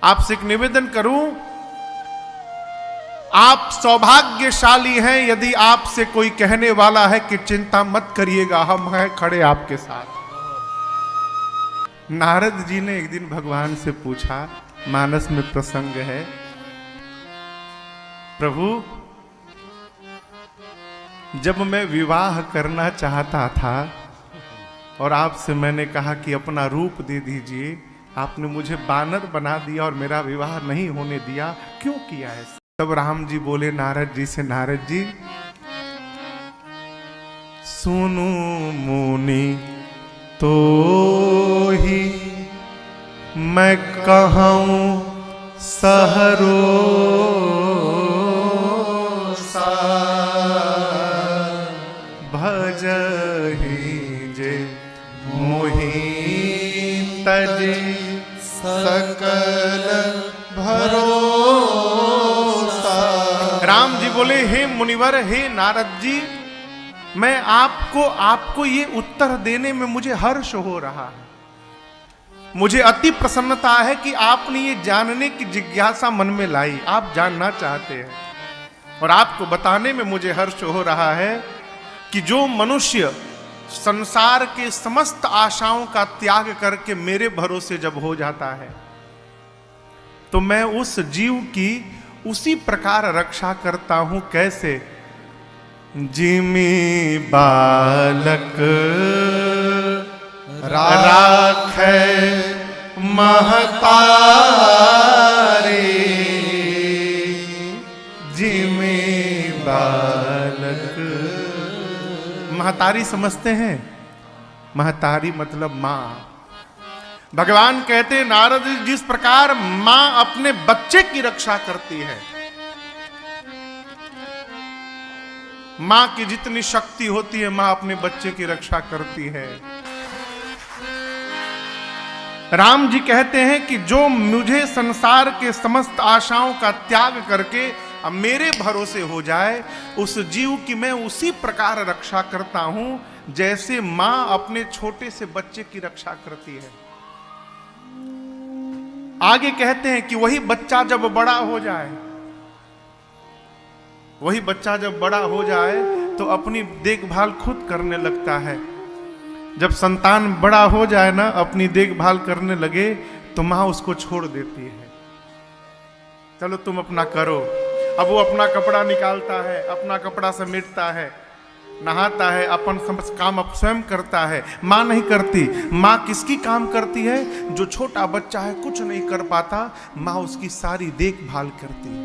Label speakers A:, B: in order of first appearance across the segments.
A: आपसे एक निवेदन करूं, आप सौभाग्यशाली हैं यदि आपसे कोई कहने वाला है कि चिंता मत करिएगा, हम हैं खड़े आपके साथ। नारद जी ने एक दिन भगवान से पूछा, मानस में प्रसंग है, प्रभु जब मैं विवाह करना चाहता था और आपसे मैंने कहा कि अपना रूप दे दीजिए, आपने मुझे बानर बना दिया और मेरा विवाह नहीं होने दिया, क्यों किया ऐसा? तब राम जी बोले नारद जी से, नारद जी सुनु मुनि तो ही मैं कहूं सहरो भजहि जे मोहि तजे सकल भरोसा। राम जी बोले, हे मुनिवर, हे नारद जी, मैं आपको ये उत्तर देने में मुझे हर्ष हो रहा है। मुझे अति प्रसन्नता है कि आपने ये जानने की जिज्ञासा मन में लाई, आप जानना चाहते हैं, और आपको बताने में मुझे हर्ष हो रहा है कि जो मनुष्य संसार के समस्त आशाओं का त्याग करके मेरे भरोसे जब हो जाता है तो मैं उस जीव की उसी प्रकार रक्षा करता हूं। कैसे? जिमी बालक राखे महतारी, जिमी बालक। महतारी समझते हैं? महतारी मतलब मां। भगवान कहते हैं नारद जी, जिस प्रकार मां अपने बच्चे की रक्षा करती है, मां की जितनी शक्ति होती है मां अपने बच्चे की रक्षा करती है। राम जी कहते हैं कि जो मुझे संसार के समस्त आशाओं का त्याग करके अब मेरे भरोसे हो जाए, उस जीव की मैं उसी प्रकार रक्षा करता हूं जैसे मां अपने छोटे से बच्चे की रक्षा करती है। आगे कहते हैं कि वही बच्चा जब बड़ा हो जाए, वही बच्चा जब बड़ा हो जाए तो अपनी देखभाल खुद करने लगता है। जब संतान बड़ा हो जाए ना, अपनी देखभाल करने लगे तो मां उसको छोड़ देती है, चलो तुम अपना करो। अब वो अपना कपड़ा निकालता है, अपना कपड़ा समेटता है, नहाता है, अपन काम अब स्वयं करता है। मां नहीं करती। मां किसकी काम करती है? जो छोटा बच्चा है, कुछ नहीं कर पाता, मां उसकी सारी देखभाल करती है।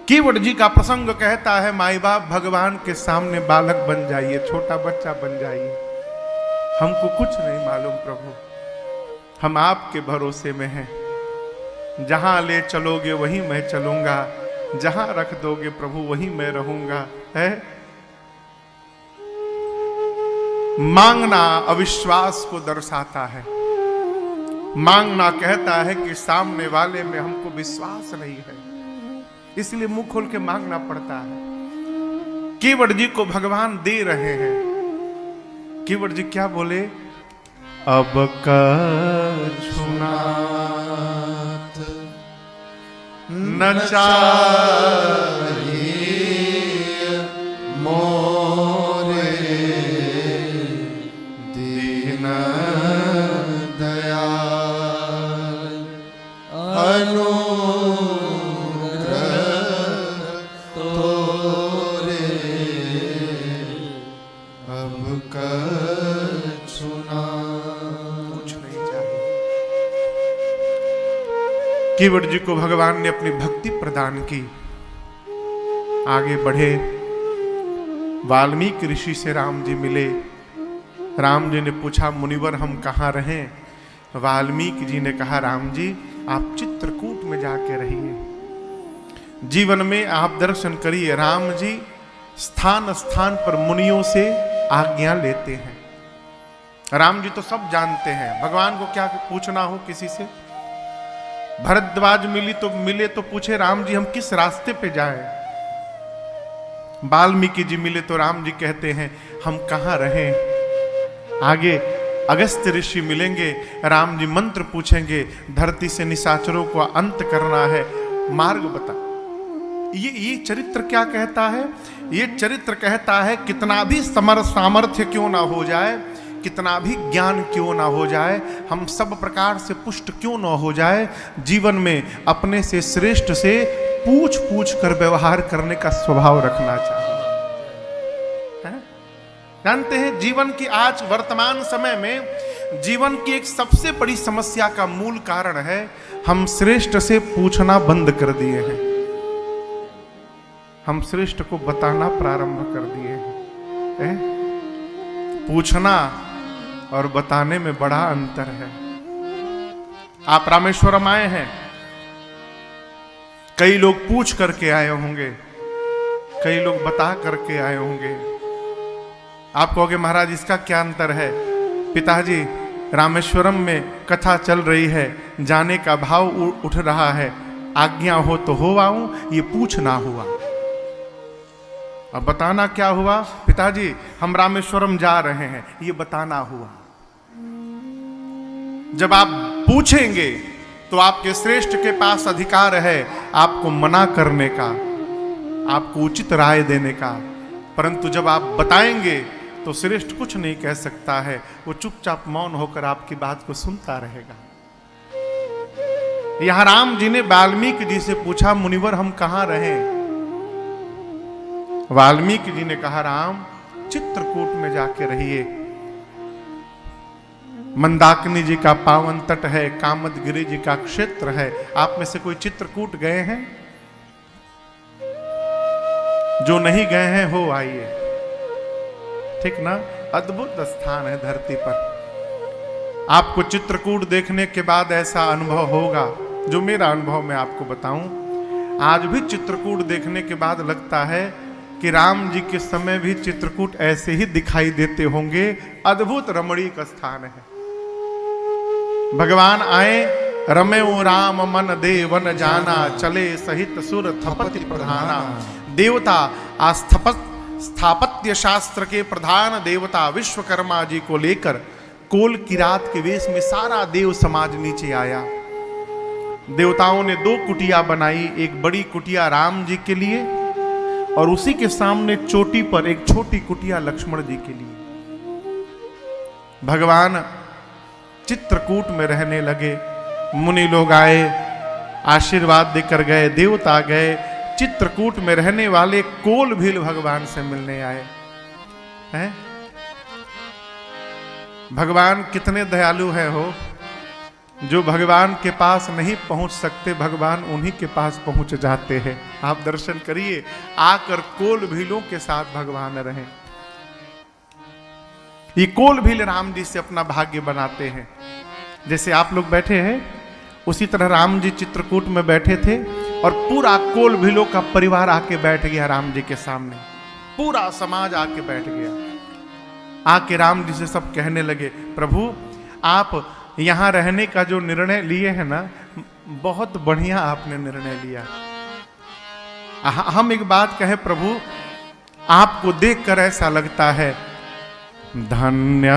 A: कीवट जी का प्रसंग कहता है, माई बाप भगवान के सामने बालक बन जाइए, छोटा बच्चा बन जाइए, हमको कुछ नहीं मालूम प्रभु, हम आपके भरोसे में हैं। जहां ले चलोगे वहीं मैं चलूंगा, जहां रख दोगे प्रभु वहीं मैं रहूंगा। है मांगना अविश्वास को दर्शाता है। मांगना कहता है कि सामने वाले में हमको विश्वास नहीं है, इसलिए मुंह खोल के मांगना पड़ता है। कीवट जी को भगवान दे रहे हैं। कीवट जी क्या बोले? अब कछुनाथ न चाहिए मोरे दीन दयाल, अनुग्रह तोरे अब कछुनाथ। कुछ नहीं चाहिए। कीवट जी को भगवान ने अपनी भक्ति प्रदान की, आगे बढ़े। वाल्मीकि ऋषि से राम जी मिले। राम जी ने पूछा, मुनिवर हम कहाँ रहें? वाल्मीकि जी ने कहा, राम जी आप चित्रकूट में जाके रहिए, जीवन में आप दर्शन करिए। राम जी स्थान स्थान पर मुनियों से आज्ञा लेते हैं। राम जी तो सब जानते हैं, भगवान को क्या पूछना हो किसी से। भरद्वाज मिले तो पूछे, राम जी हम किस रास्ते पे जाएं? वाल्मीकि जी मिले तो राम जी कहते हैं हम कहां रहें? आगे अगस्त्य ऋषि मिलेंगे, राम जी मंत्र पूछेंगे, धरती से निशाचरों को अंत करना है, मार्ग बता। ये चरित्र क्या कहता है? ये चरित्र कहता है कितना भी सामर्थ्य क्यों ना हो जाए, कितना भी ज्ञान क्यों ना हो जाए, हम सब प्रकार से पुष्ट क्यों ना हो जाए, जीवन में अपने से श्रेष्ठ से पूछ पूछ कर व्यवहार करने का स्वभाव रखना चाहिए। जानते हैं जीवन की आज वर्तमान समय में जीवन की एक सबसे बड़ी समस्या का मूल कारण है हम श्रेष्ठ से पूछना बंद कर दिए हैं, हम श्रेष्ठ को बताना प्रारंभ कर दिए हैं। पूछना और बताने में बड़ा अंतर है। आप रामेश्वरम आए हैं, कई लोग पूछ करके आए होंगे, कई लोग बता करके आए होंगे। आप कहोगे महाराज इसका क्या अंतर है? पिताजी रामेश्वरम में कथा चल रही है, जाने का भाव उठ रहा है, आज्ञा हो तो हो आऊं, ये पूछना हुआ। अब बताना क्या हुआ? पिताजी हम रामेश्वरम जा रहे हैं, ये बताना हुआ। जब आप पूछेंगे तो आपके श्रेष्ठ के पास अधिकार है आपको मना करने का, आपको उचित राय देने का, परंतु जब आप बताएंगे तो श्रेष्ठ कुछ नहीं कह सकता है, वो चुपचाप मौन होकर आपकी बात को सुनता रहेगा। यहां राम जी ने वाल्मीकि जी से पूछा, मुनिवर हम कहां रहें? वाल्मीकि जी ने कहा, राम चित्रकूट में जाके रहिए। मंदाकिनी जी का पावन तट है, कामदगिरि जी का क्षेत्र है। आप में से कोई चित्रकूट गए हैं? जो नहीं गए हैं हो आइए, ठीक ना? अद्भुत स्थान है धरती पर। आपको चित्रकूट देखने के बाद ऐसा अनुभव होगा जो मेरा अनुभव मैं आपको बताऊं। आज भी चित्रकूट देखने के बाद लगता है कि राम जी के समय भी चित्रकूट ऐसे ही दिखाई देते होंगे। अद्भुत रमणीक स्थान है। भगवान आए, रमेऊ राम मन देवन जाना, चले सहित सुर थपति प्रधाना। देवता स्थापत्य शास्त्र के प्रधान देवता विश्वकर्मा जी को लेकर कोल की रात के वेश में सारा देव समाज नीचे आया। देवताओं ने 2 कुटिया बनाई, एक बड़ी कुटिया राम जी के लिए और उसी के सामने चोटी पर एक छोटी कुटिया लक्ष्मण जी के लिए। भगवान चित्रकूट में रहने लगे। मुनि लोग आए, आशीर्वाद देकर गए, देवता गए। चित्रकूट में रहने वाले कोल भील भगवान से मिलने आए हैं। भगवान कितने दयालु है हो, जो भगवान के पास नहीं पहुंच सकते भगवान उन्हीं के पास पहुंच जाते हैं। आप दर्शन करिए, आकर कोल भीलों के साथ भगवान रहे। ये कोल भील राम जी से अपना भाग्य बनाते हैं। जैसे आप लोग बैठे हैं उसी तरह राम जी चित्रकूट में बैठे थे और पूरा कोल भीलों का परिवार आके बैठ गया राम जी के सामने। पूरा समाज आके बैठ गया। आके राम जी से सब कहने लगे, प्रभु आप यहां रहने का जो निर्णय लिए है ना, बहुत बढ़िया आपने निर्णय लिया। हम एक बात कहें प्रभु, आपको देखकर ऐसा लगता है धन्य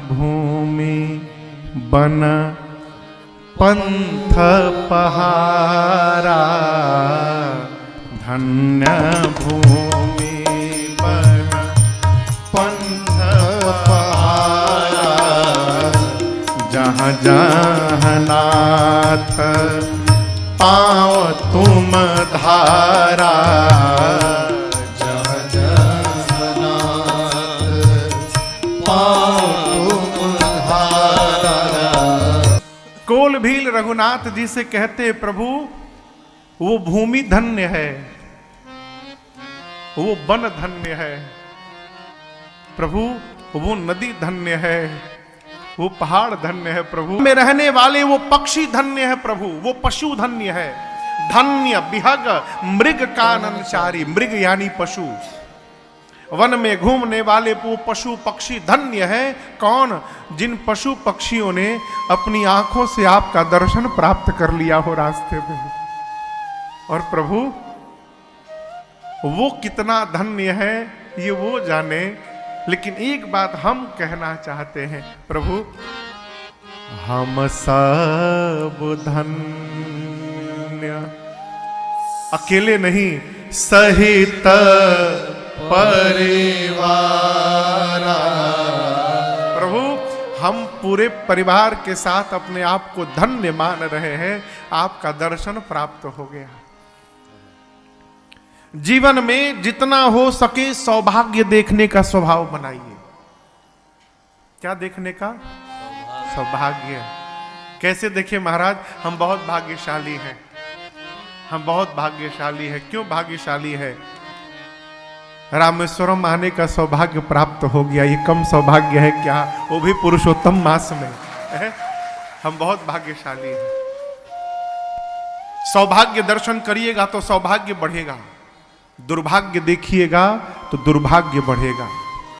A: भूमि बन पंथ पहारा, धन्य भूमि बन पंथ पहारा, जहाँ जहाँ नाथ पाँव तुम धारा, जहाँ जहाँ नाथ पाँव तुम धारा। कोल भील रघुनाथ जी से कहते, प्रभु वो भूमि धन्य है, वो वन धन्य है, प्रभु वो नदी धन्य है, वो पहाड़ धन्य है, प्रभु में रहने वाले वो पक्षी धन्य है, प्रभु वो पशु धन्य है। धन्य बिहग मृग काननचारी, मृग यानी पशु, वन में घूमने वाले वो पशु पक्षी धन्य है। कौन? जिन पशु पक्षियों ने अपनी आंखों से आपका दर्शन प्राप्त कर लिया हो रास्ते में। और प्रभु वो कितना धन्य है ये वो जाने लेकिन एक बात हम कहना चाहते हैं, प्रभु हम सब धन्य, अकेले नहीं सहित परिवार। प्रभु हम पूरे परिवार के साथ अपने आप को धन्य मान रहे हैं, आपका दर्शन प्राप्त हो गया। जीवन में जितना हो सके सौभाग्य देखने का स्वभाव बनाइए। क्या देखने का? सौभाग्य। कैसे देखे महाराज? हम बहुत भाग्यशाली हैं, हम बहुत भाग्यशाली हैं। क्यों भाग्यशाली है? रामेश्वरम आने का सौभाग्य प्राप्त हो गया। ये कम सौभाग्य है क्या? वो भी पुरुषोत्तम मास में है? हम बहुत भाग्यशाली हैं। सौभाग्य दर्शन करिएगा तो सौभाग्य बढ़ेगा, दुर्भाग्य देखिएगा तो दुर्भाग्य बढ़ेगा।